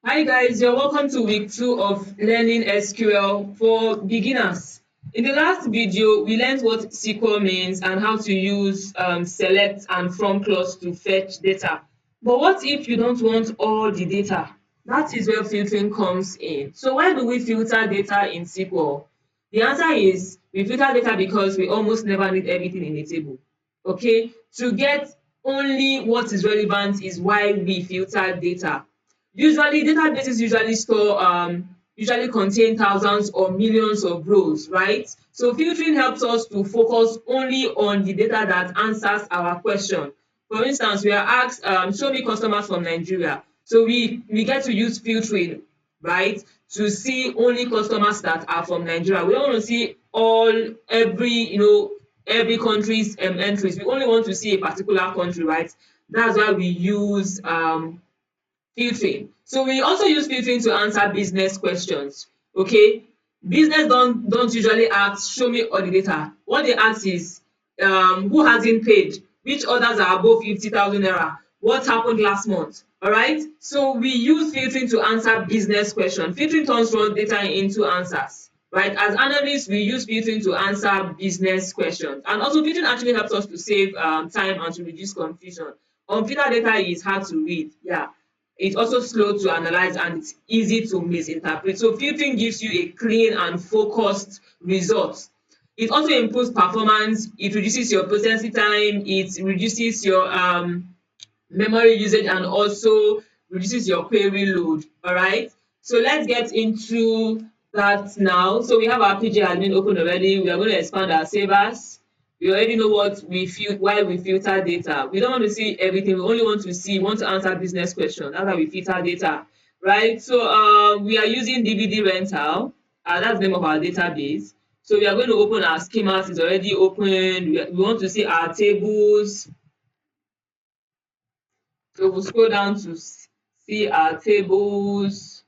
Hi guys, you're welcome to week 2 of learning SQL for beginners. In the last video, we learned what SQL means and how to use select and from clause to fetch data. But what if you don't want all the data? That is where filtering comes in. So why do we filter data in SQL? The answer is we filter data because we almost never need everything in a table. Okay, to get only what is relevant is why we filter data. Usually databases usually contain thousands or millions of rows, right? So filtering helps us to focus only on the data that answers our question. For instance, we are asked show me customers from Nigeria. So we get to use filtering, right, to see only customers that are from Nigeria. We don't want to see all every every country's entries. We only want to see a particular country, right? That's why we use filtering. So we also use filtering to answer business questions. Okay, business don't usually ask show me all the data. What they ask is who hasn't paid, which orders are above 50,000 naira, what happened last month. All right, so we use filtering to answer business questions. Filtering turns raw data into answers, right? As analysts, we use filtering to answer business questions, and also filtering actually helps us to save time and to reduce confusion. Unfiltered data is hard to read, yeah. It's also slow to analyze and it's easy to misinterpret. So filtering gives you a clean and focused result. It also improves performance, it reduces your processing time, it reduces your memory usage and also reduces your query load. All right. So let's get into that now. So we have our PG admin open already. We are going to expand our savers. We already know what we feel why we filter data. We don't want to see everything. We only want to want to answer business questions. That's how we filter data, right? So we are using DVD rental. That's the name of our database. So we are going to open our schemas. It's already open. We want to see our tables. So we'll scroll down to see our tables.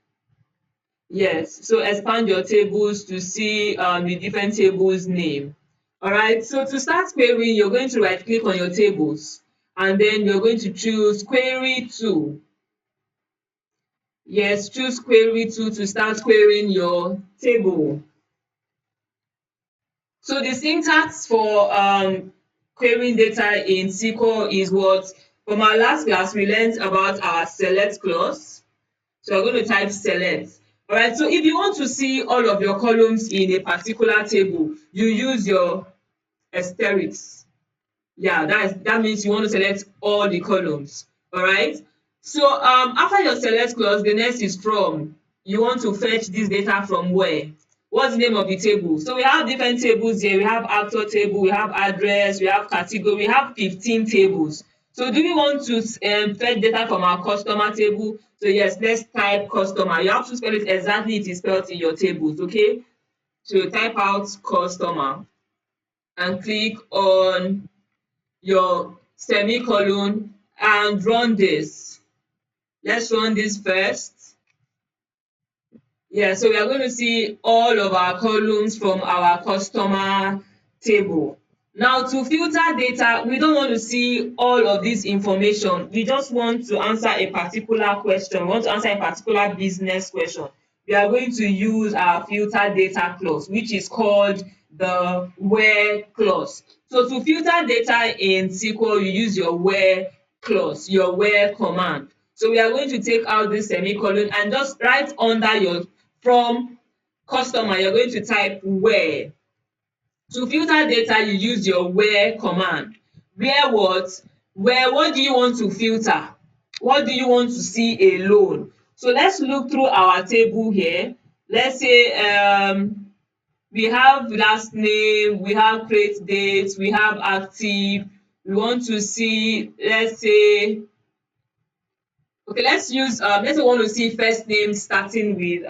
Yes, so expand your tables to see the different tables name. All right, so to start querying, you're going to right click on your tables and then you're going to choose query to. Yes, choose query to start querying your table. So the syntax for querying data in SQL is what? From our last class, we learned about our select clause. So we're going to type select. All right, so if you want to see all of your columns in a particular table, you use your asterisk. Yeah, that means you want to select all the columns. All right. So after your select clause, the next is from. You want to fetch this data from where? What's the name of the table? So we have different tables here. We have actor table, we have address, we have category, we have 15 tables. So do we want to fetch data from our customer table? So yes, let's type customer. You have to spell it exactly it is spelled in your tables, okay? So type out customer and click on your semicolon and run this. Let's run this first. Yeah, so we are going to see all of our columns from our customer table. Now to filter data, we don't want to see all of this information. We just want to answer a particular question. We want to answer a particular business question. We are going to use our filter data clause, which is called the where clause. So to filter data in SQL, you use your where clause, your where command. So we are going to take out this semicolon and just right under your from customer, you're going to type where. To filter data, you use your where command. Where what? Where what do you want to filter? What do you want to see alone? So let's look through our table here. Let's say we have last name, we have create date, we have active. We want to see, let's say, okay, let's say we want to see first name starting with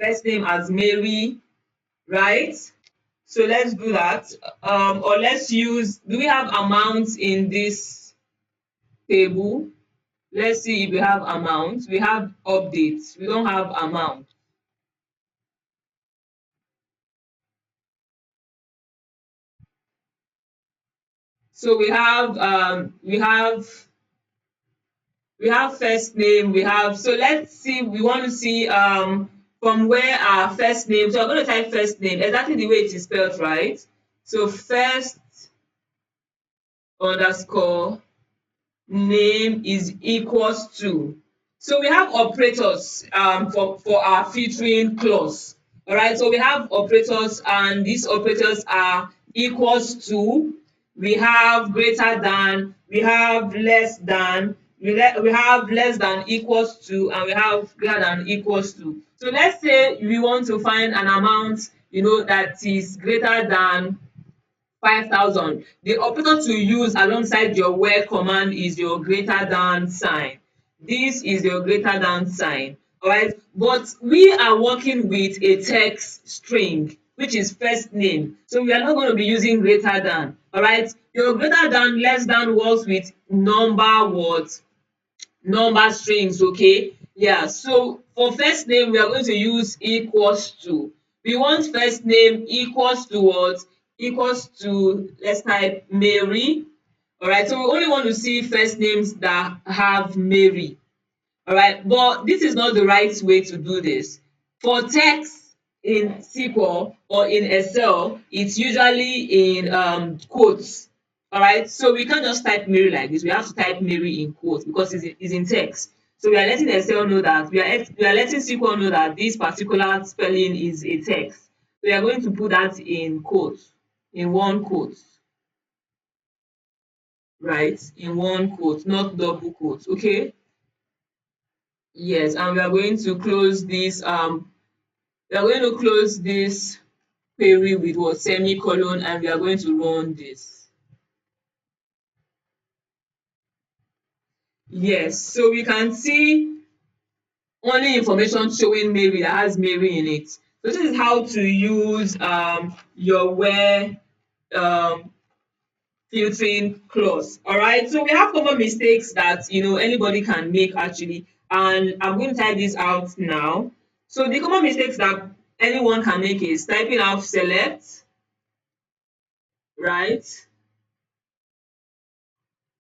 first name as Mary, right? So let's do that. Or let's use, do we have amounts in this table? Let's see if we have amounts. We have updates. We don't have amount. So we have we have first name, we have, so let's see, we want to see from where our first name, so I'm going to type first name exactly the way it is spelled, right? So first underscore name is equals to. So we have operators for our filtering clause. All right, so we have operators, and these operators are equals to, we have greater than, we have less than, we have less than equals to, and we have greater than equals to. So let's say we want to find an amount, that is greater than 5,000. The operator to use alongside your where command is your greater than sign. This is your greater than sign. Alright, but we are working with a text string, which is first name. So we are not going to be using greater than. Alright, your greater than, less than works with number what? Number strings, okay? Yeah, so for first name, we are going to use equals to. We want first name equals to what? Equals to, let's type Mary. All right, so we only want to see first names that have Mary. All right, but this is not the right way to do this. For text in SQL or in Excel, it's usually in quotes. All right, so we can't just type Mary like this. We have to type Mary in quotes because it's in text. So we are letting Excel know that, we are letting SQL know that this particular spelling is a text. So we are going to put that in quotes, in one quote, right? In one quote, not double quotes. Okay. Yes, and we are going to close this query with what? Semicolon, and we are going to run this. Yes, so we can see only information showing Mary that has Mary in it. So this is how to use your where um filtering clause. All right, so we have common mistakes that anybody can make actually, and I'm going to type this out now. So the common mistakes that anyone can make is typing out select, right?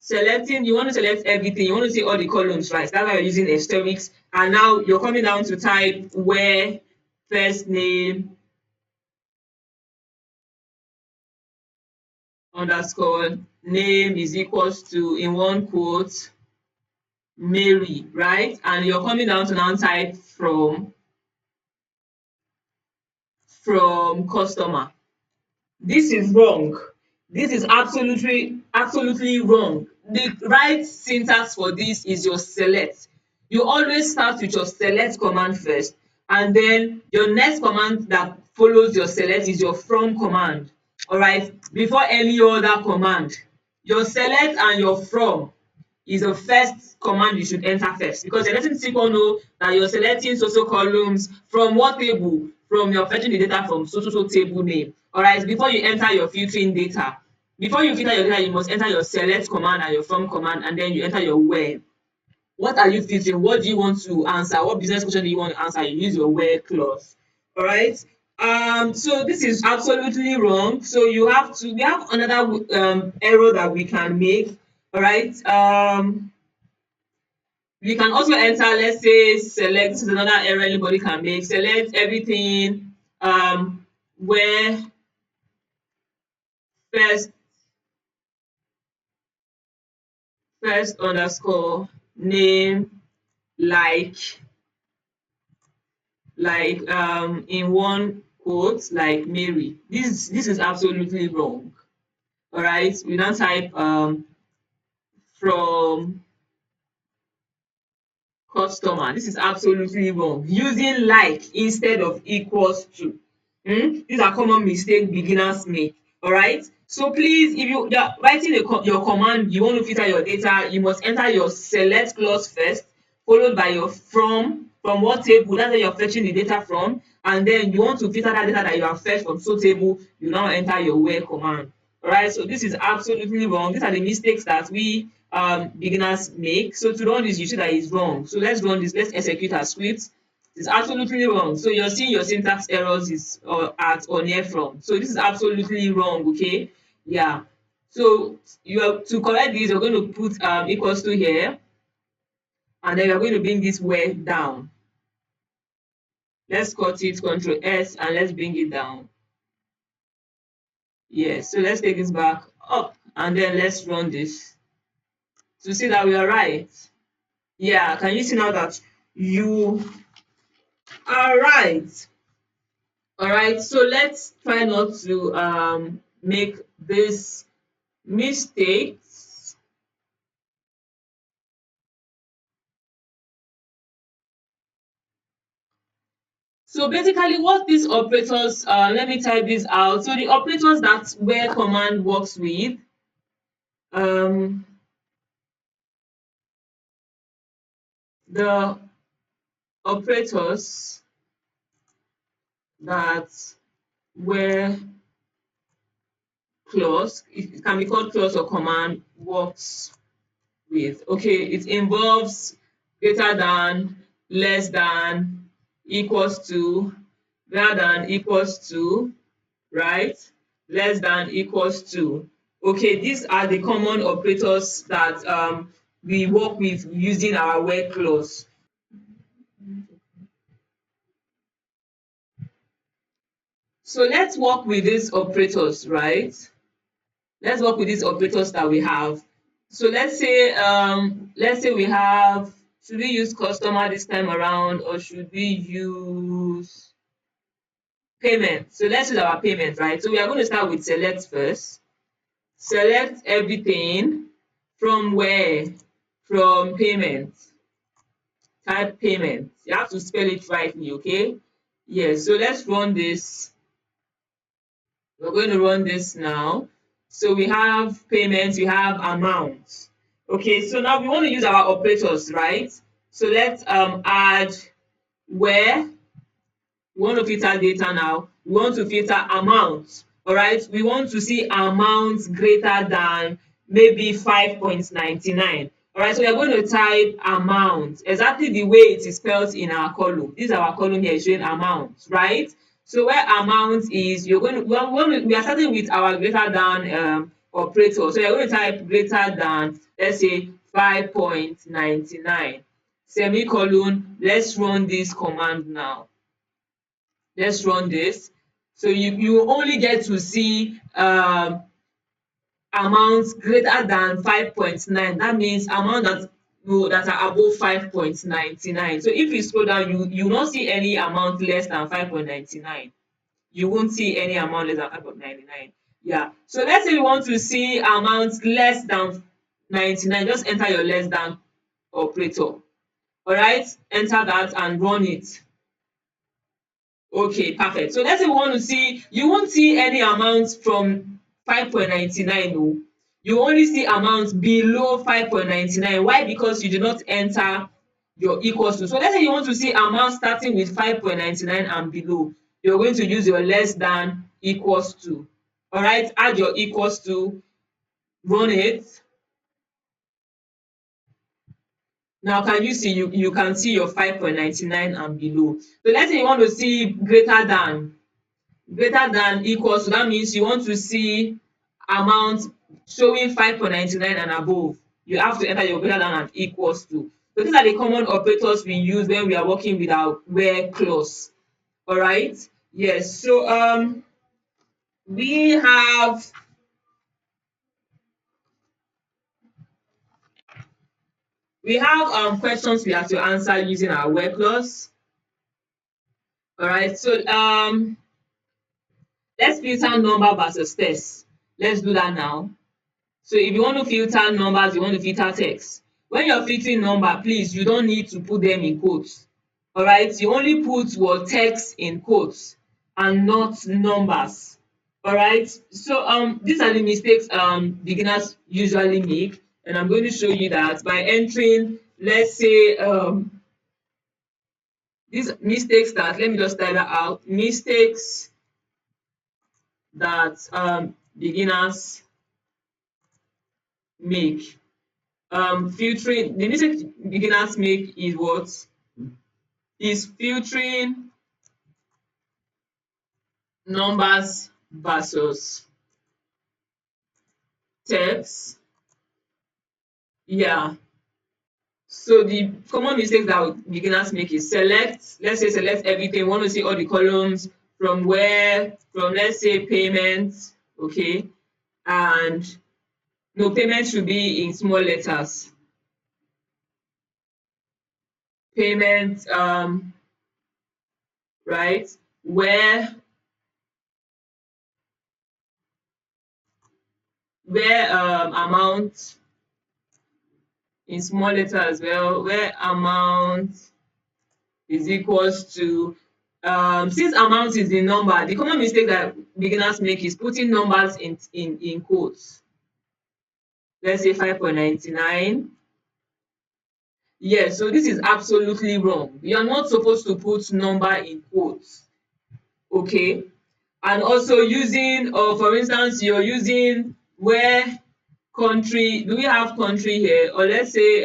Selecting, you want to select everything, you want to see all the columns, right? That's why you're using asterisks, and now you're coming down to type where first name underscore name is equals to, in one quote, Mary, right? And you're coming down to now type from customer. This is wrong. This is absolutely wrong. The right syntax for this is your select. You always start with your select command first, and then your next command that follows your select is your from command. All right, before any other command. Your select and your from is the first command you should enter first, because you're letting SQL know that you're selecting so columns from what table, from your fetching the data from so table name. All right, before you enter your filtering data, before you filter your data, you must enter your select command and your from command, and then you enter your where. What are you filtering? What do you want to answer? What business question do you want to answer? You use your where clause. All right, so this is absolutely wrong. So we have another error that we can make. All right, we can also enter, let's say, select. This is another error anybody can make. Select everything where first first underscore name, like in one quote, like Mary. This is absolutely wrong. All right, we now type from customer. This is absolutely wrong. Using like instead of equals to. These are common mistake beginners make. All right. So please, if you're writing your command, you want to filter your data, you must enter your select clause first, followed by your from what table, that's where you're fetching the data from, and then you want to filter that data that you have fetched from so table, you now enter your where command. All right, so this is absolutely wrong. These are the mistakes that we beginners make. So to run this, you see that it's wrong. So let's run this. Let's execute our script. It's absolutely wrong. So you're seeing your syntax errors is at or near from. So this is absolutely wrong. Okay, yeah. So you have to correct this. You're going to put equals to here. and then we are going to bring this where down. Let's cut it, Control S, and let's bring it down. Yes, so let's take this back up, and then let's run this to see that we are right. Yeah, can you see now that you are right? All right, so let's try not to make this mistakes. So basically what these operators, let me type this out. So the operators that where command works with, um, the operators that where clause, it can be called clause or command, works with. Okay, it involves greater than, less than, equals to, greater than, equals to, right? Less than, equals to. Okay, these are the common operators that we work with using our where clause. So let's work with these operators, right? Let's work with these operators that we have. So let's say we have, should we use customer this time around, or should we use payment? So let's use our payment, right? So we are going to start with select first. Select everything from where? From payment. Type payment. You have to spell it rightly, okay? Yes, so let's run this. We're going to run this now. So we have payments, we have amounts. Okay, so now we want to use our operators, right? So let's add where. We want to filter data now. We want to filter amount. All right, we want to see amount greater than maybe 5.99. All right, so we are going to type amount exactly the way it is spelled in our column. This is our column here showing amount, right? So where amount is, you're going to, we are starting with our greater than operator. So you're going to type greater than, let's say 5.99 semicolon. Let's run this command now. Let's run this. So you only get to see amounts greater than 5.9. That means amount that are above 5.99. So if you scroll down, you will not see any amount less than 5.99. You won't see any amount less than 5.99. Yeah. So let's say you want to see amounts less than 99, just enter your less than operator. All right, enter that and run it. Okay, perfect. So let's say we want to see, you won't see any amount from 5.99 oh. You only see amounts below 5.99. Why? Because you did not enter your equals to. So let's say you want to see amounts starting with 5.99 and below. You're going to use your less than, equals to. All right, add your equals to, run it. Now can you see, you can see your 5.99 and below. So let's say you want to see greater than, equals to, that means you want to see amount showing 5.99 and above. You have to enter your greater than and equals to. So these are the common operators we use when we are working with our where clause. All right, yes. So we have questions we have to answer using our where clause. All right, so let's filter number versus text. Let's do that now. So if you want to filter numbers, you want to filter text. When you're filtering number, please, you don't need to put them in quotes. All right, you only put what text in quotes and not numbers. All right, so these are the mistakes beginners usually make, and I'm going to show you that by entering, let's say these mistakes that, let me just type that out, mistakes that beginners make. Filtering, the mistake beginners make is what? Is filtering numbers versus text. Yeah. So the common mistake that beginners make is let's say select everything. We want to see all the columns from let's say payments, okay, and no, payment should be in small letters. Payment, right, where amount in small letter as well, where amount is equals to since amount is the number, the common mistake that beginners make is putting numbers in quotes. Let's say 5.99. Yes, so this is absolutely wrong. You're not supposed to put number in quotes, okay? And also using, for instance, you're using where country, do we have country here? Or let's say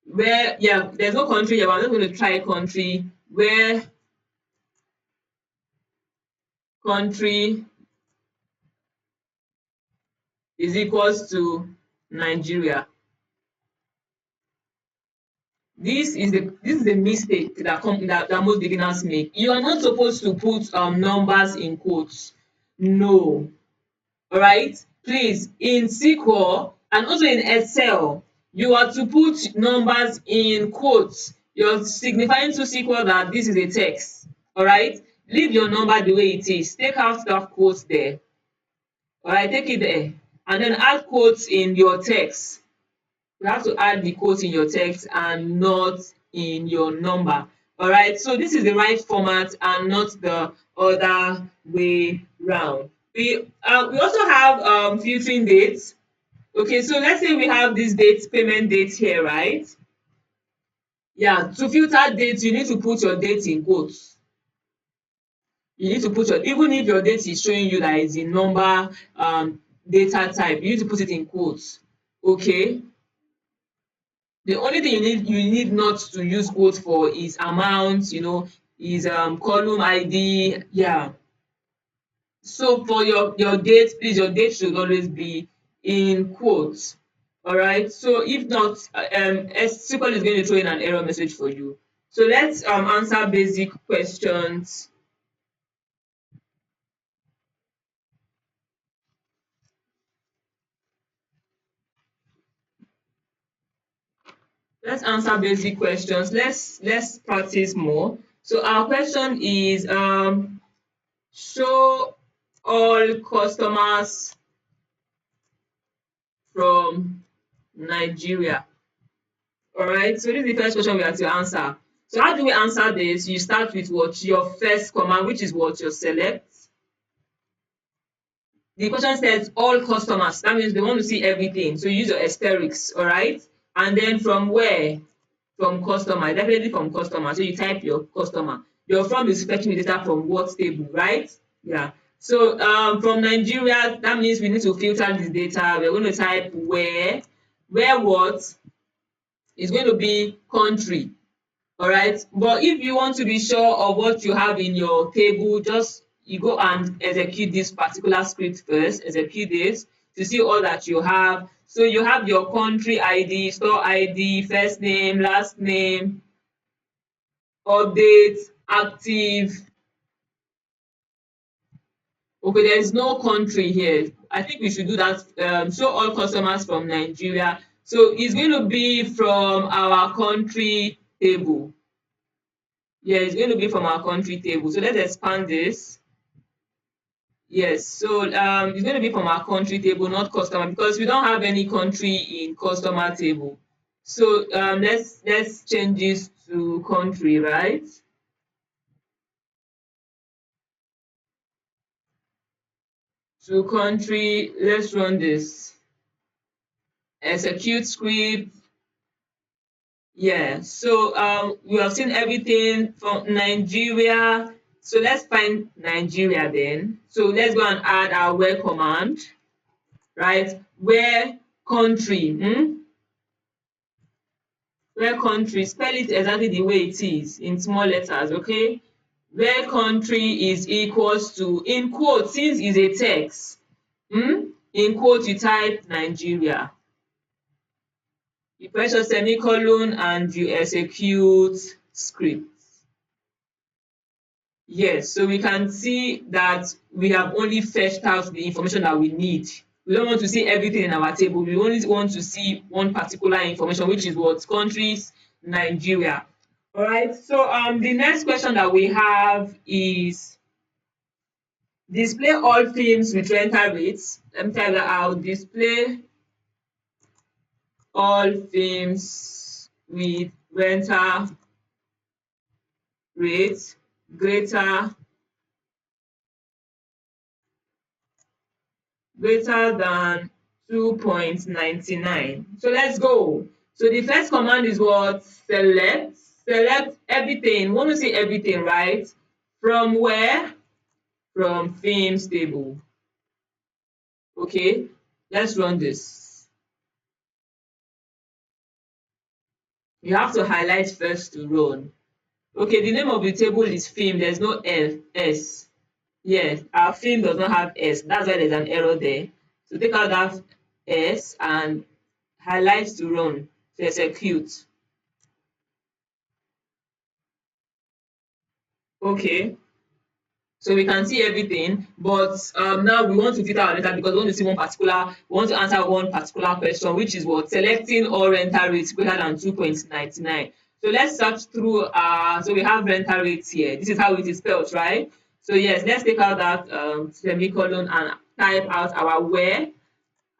where, yeah, there's no country here, but I'm just going to try country, where country is equals to Nigeria. This is a mistake that most beginners make. You are not supposed to put numbers in quotes. No. All right. Please, in SQL and also in Excel, you are to put numbers in quotes. You're signifying to SQL that this is a text. All right. Leave your number the way it is. Take out that quote there. All right. Take it there, and then add quotes in your text. You have to add the quote in your text and not in your number. All right, so this is the right format and not the other way round. We also have filtering dates. Okay, so let's say we have this date, payment date here, right? Yeah, to filter dates, you need to put your date in quotes. You need to put your, even if your date is showing you that it's in number data type, you need to put it in quotes. Okay, the only thing you need not to use quote for is amount, is column ID. Yeah. So for your date, please, your date should always be in quotes. All right. So if not, SQL is going to throw in an error message for you. So let's answer basic questions. Let's answer basic questions. Let's practice more. So our question is show all customers from Nigeria. All right, so this is the first question we have to answer. So how do we answer this? You start with what? Your first command, which is what? Your select. The question says all customers. That means they want to see everything. So you use your asterisks, all right? And then from where? From customer, definitely from customer. So you type your customer. Your from is fetching the data from what table, right? Yeah. So from Nigeria, that means we need to filter this data. We're going to type where what is going to be country. All right. But if you want to be sure of what you have in your table, just you go and execute this particular script first, execute this to see all that you have. So you have your country ID, store ID, first name, last name, update, active. Okay, there is no country here. I think we should do that. Show all customers from Nigeria. So it's going to be from our country table. Yeah, it's going to be from our country table. So let's expand this. Yes, so it's going to be from our country table, not customer, because we don't have any country in customer table. So let's change this to country, right? To country, let's run this. Execute script. Yeah, so we have seen everything from Nigeria. So let's find Nigeria then. So let's go and add our where command, right? Where country, where country, spell it exactly the way it is in small letters, okay? Where country is equals to, in quotes, since it's a text, In quote, you type Nigeria. You press your semicolon and you execute script. Yes, so we can see that we have only fetched out the information that we need. We don't want to see everything in our table. We only want to see one particular information, which is what? Countries, Nigeria. All right, so the next question that we have is display all films with rental rates. Let me type that out. Display all films with rental rate greater than 2.99. So let's go. So the first command is what? Select. Select everything. We want to see everything, right? From where? From films table. Okay, let's run this. You have to highlight first to run. Okay, the name of the table is film. There's no S. Yes, our film does not have S. That's why there's an error there. So take out that S and highlight to run, to execute. Okay, so we can see everything, but now we want to filter our data because we want to see we want to answer one particular question, which is what? Selecting all rental rates greater than 2.99. So let's search through, so we have rental rates here. This is how it is spelled, right? So yes, let's take out that semicolon and type out our where.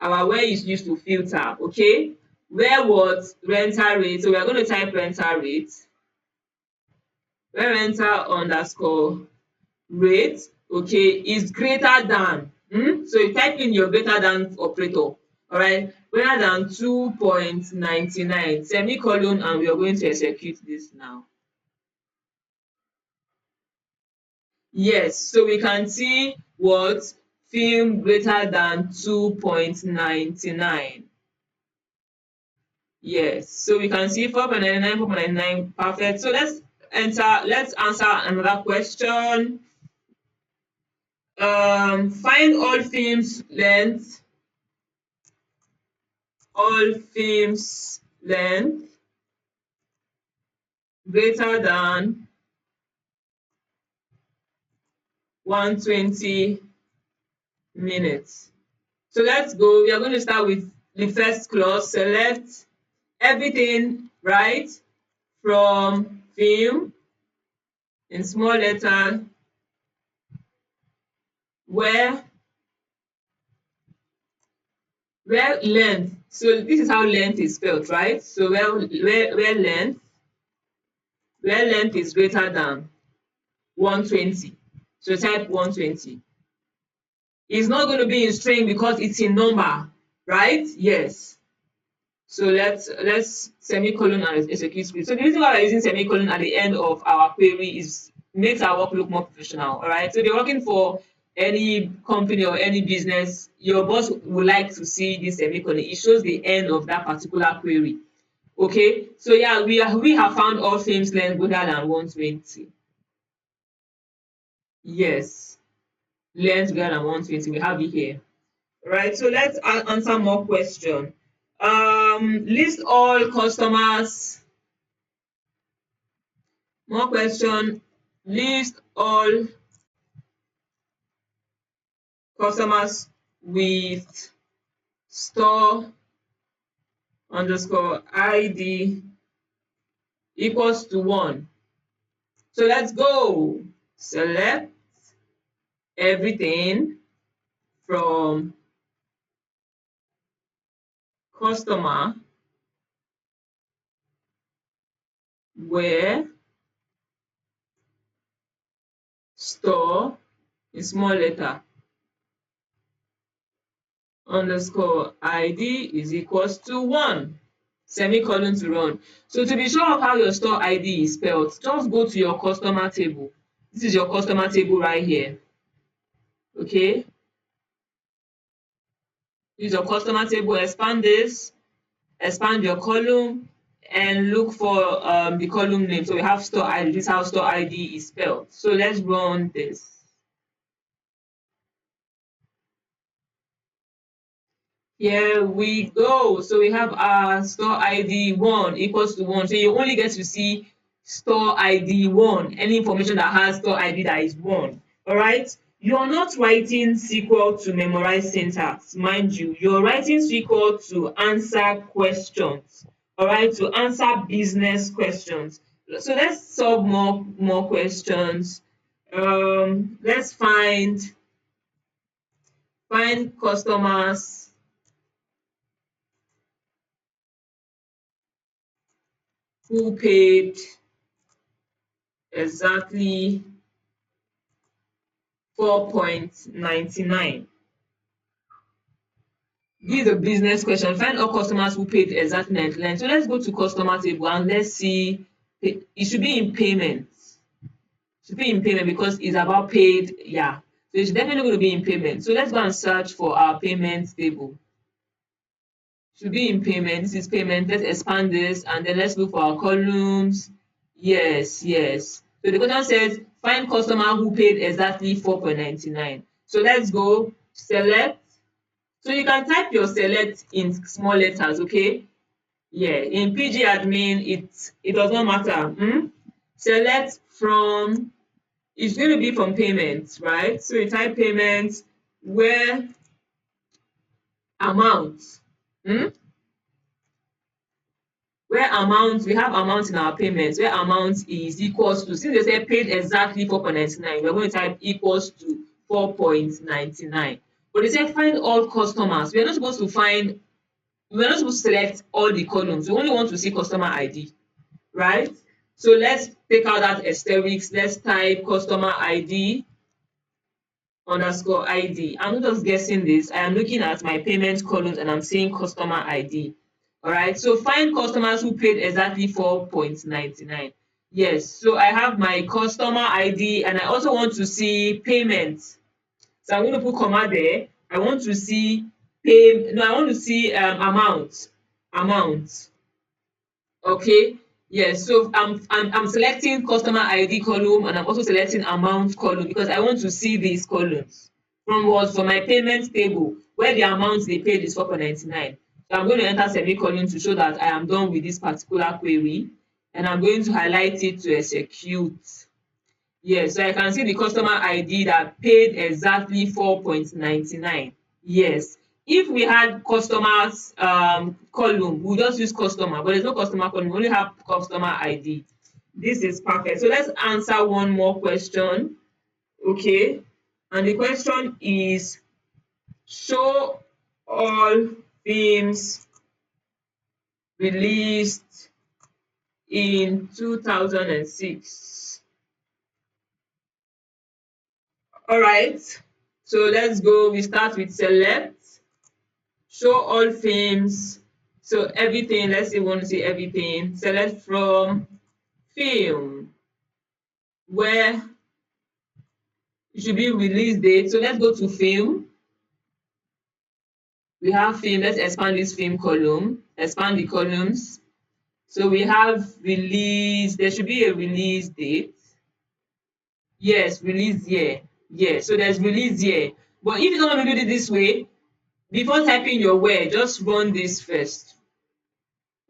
Our where is used to filter, okay? Where was rental rate? So we are going to type rental rate, where rental underscore rate, okay, is greater than, so you type in your greater than operator, all right, greater than 2.99, semicolon, and we are going to execute this now. Yes, so we can see what? Film greater than 2.99. Yes, so we can see 4.99, 4.99, perfect. So let's answer another question. Find all films length greater than 120 minutes. So let's go. We are going to start with the first clause. Select everything, right, from film in small letter where length. So this is how length is spelled, right? So where length is greater than 120. So type 120. It's not going to be in string because it's in number, right? Yes. So let's semicolon and execute script. So the reason why we're using semicolon at the end of our query is makes our work look more professional. All right. So they're working for any company or any business. Your boss would like to see this semicolon. It shows the end of that particular query. Okay. So yeah, we have found all films length greater than 120. Yes, length greater than 120. We have it here. Right, so let's answer more question. List all customers. More question. List all customers with store underscore ID equals to 1. So let's go. Select everything from customer where store in small letter underscore ID is equals to 1. Semicolon to run. So to be sure of how your store ID is spelled, just go to your customer table. This is your customer table right here. Okay. Use your customer table, expand this, expand your column, and look for the column name. So we have store ID. This is how store ID is spelled. So let's run this. Here we go. So we have our store ID 1 equals to 1. So you only get to see store ID 1, any information that has store ID that is 1. All right. You're not writing SQL to memorize syntax, mind you. You're writing SQL to answer questions. All right, to answer business questions. So let's solve more questions. Let's find customers who paid exactly 4.99. This is a business question. Find all customers who paid exactly 99. So let's go to customer table and let's see. It should be in payments. It should be in payment because it's about paid. Yeah. So it's definitely going to be in payment. So let's go and search for our payment table. Should be in payment. This is payment. Let's expand this and then let's look for our columns. Yes, yes. So the question says find customer who paid exactly 4.99. So let's go select. So you can type your select in small letters, okay? Yeah, in PG admin it does not matter. Select from, it's going to be from payments, right? So you type payments where amount. Hmm? Where amount, we have amount in our payments, where amount is equals to, since they say paid exactly 4.99, we're going to type equals to 4.99. But they said find all customers. We're not supposed to find, we're not supposed to select all the columns. We only want to see customer ID, right? So let's take out that asterisk. Let's type customer ID underscore ID. I'm not just guessing this. I am looking at my payment columns and I'm seeing customer ID. All right. So find customers who paid exactly 4.99. Yes. So I have my customer ID and I also want to see payment. So I'm going to put comma there. I want to see I want to see amount. Amount. Okay. Yes, so I'm selecting customer ID column and I'm also selecting amount column because I want to see these columns from what, from my payment table where the amount they paid is 4.99. So I'm going to enter semicolon to show that I am done with this particular query and I'm going to highlight it to execute. Yes, so I can see the customer ID that paid exactly 4.99. Yes. If we had customers column, we'll just use customer, but there's no customer column, we only have customer ID. This is perfect. So let's answer one more question. Okay. And the question is show all films released in 2006. All right. So let's go. We start with select. Show all films. So everything, let's say we want to see everything. Select from film where it should be release date. So let's go to film. We have film. Let's expand this film column. Expand the columns. So we have release. There should be a release date. Yes, release year. Yes, so there's release year. But if you don't want to do it this way, before typing your where, just run this first.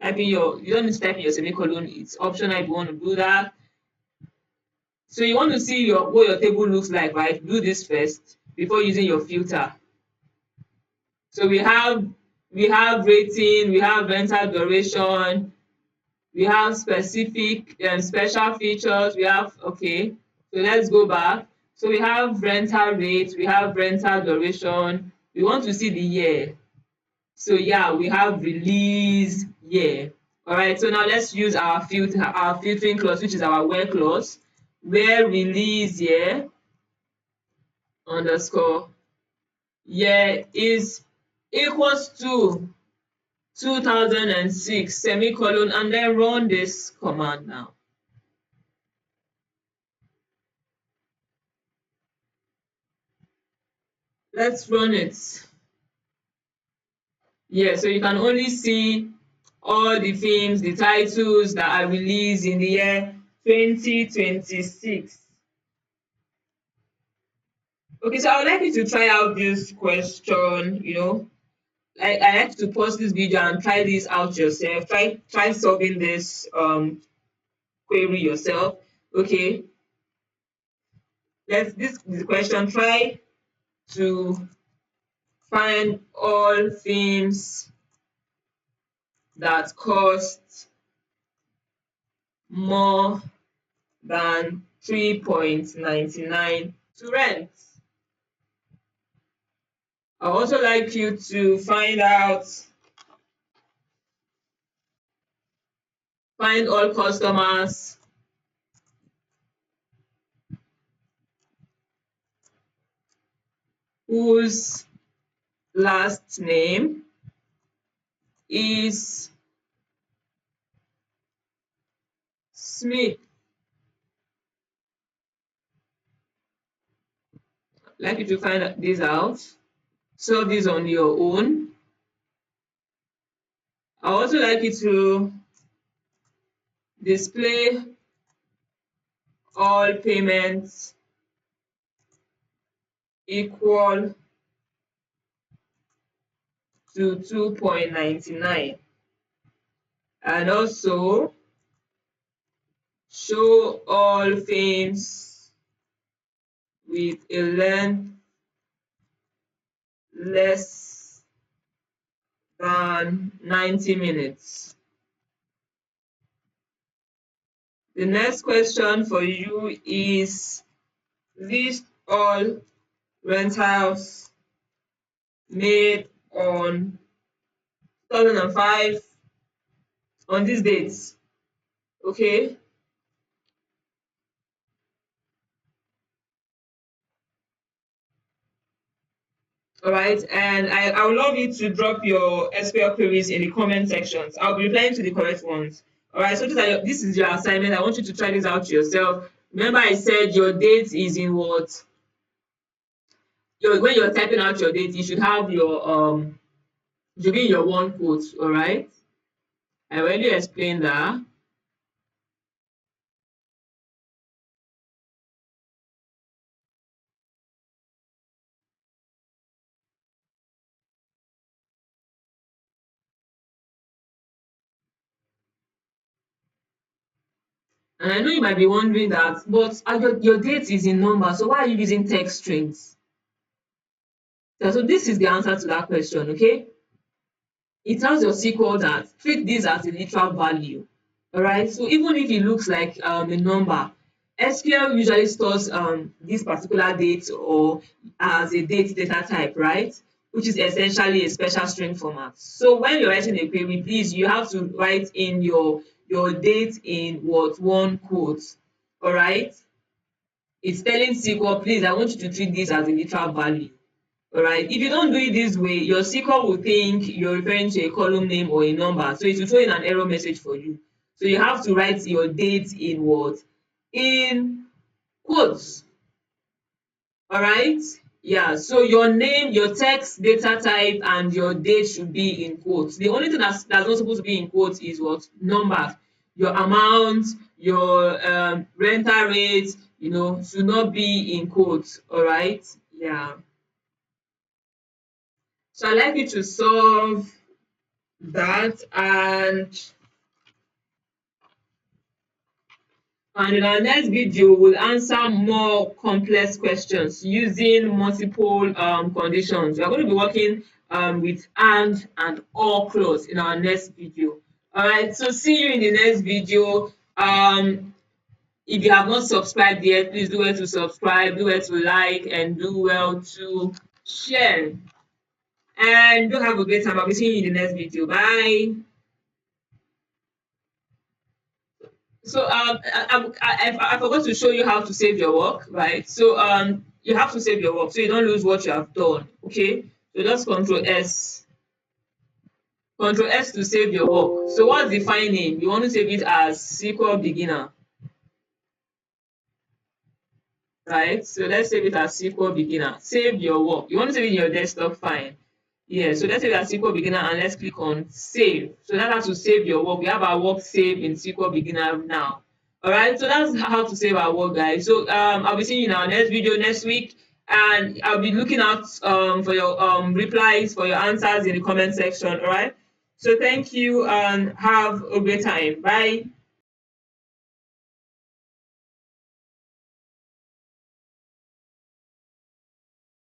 You don't need to type in your semicolon, it's optional if you want to do that. So you want to see what your table looks like, right? Do this first before using your filter. So we have rating, we have rental duration, we have specific special features, we have, okay, so let's go back. So we have rental rate, we have rental duration, we want to see the year. So yeah, we have release year. All right, so now let's use our filtering clause, which is our where clause, where release year underscore year is equals to 2006 semicolon, and then run this command now. Let's run it. Yeah, so you can only see all the films, the titles that are released in the year 2026. Okay, so I would like you to try out this question, I like to pause this video and try this out yourself. Try solving this query yourself. Okay, let's this is the question. Try to find all things that cost more than 3.99 to rent. I also like you to find all customers whose last name is Smith. I'd like you to find this out. Solve this on your own. I also like you to display all payments equal to 2.99 and also show all things with a length less than 90 minutes. The next question for you is list all rentals made on 2005 on these dates. Okay, all right, and I would love you to drop your SQL queries in the comment sections. I'll be replying to the correct ones. All right, so this is your assignment. I want you to try this out yourself. Remember, I said your date is in what? When you're typing out your date, you should have your it should be in your one quote. All right, I already explained that. And I know you might be wondering that, but your date is in number, so why are you using text strings? So this is the answer to that question, okay? It tells your SQL that treat this as a literal value. All right. So even if it looks like a number, SQL usually stores this particular date or as a date data type, right? Which is essentially a special string format. So when you're writing a query, please you have to write in your date in what one quote. All right. It's telling SQL, please, I want you to treat this as a literal value. All right. If you don't do it this way, your SQL will think you're referring to a column name or a number. So it will throw in an error message for you. So you have to write your date in what? In quotes. All right. Yeah. So your name, your text data type, and your date should be in quotes. The only thing that's not supposed to be in quotes is what? Numbers. Your amount, your rental rate, should not be in quotes. All right. Yeah. So I'd like you to solve that and in our next video we'll answer more complex questions using multiple conditions. We are going to be working with and or clause in our next video. All right, so see you in the next video. If you have not subscribed yet, please do well to subscribe, do well to like, and do well to share. And do have a great time. I'll be seeing you in the next video. Bye. So I forgot to show you how to save your work, right? So you have to save your work so you don't lose what you have done. Okay, so just control S to save your work. So what's the file name? You want to save it as SQL beginner, right? So let's save it as SQL beginner. Save your work. You want to save it in your desktop file. Yeah, so let's save it as SQL beginner and let's click on save. So that's how to save your work. We have our work saved in SQL beginner now. All right, so that's how to save our work, guys. So I'll be seeing you in our next video next week. and I'll be looking out for your replies, for your answers in the comment section. All right. So thank you and have a great time. Bye.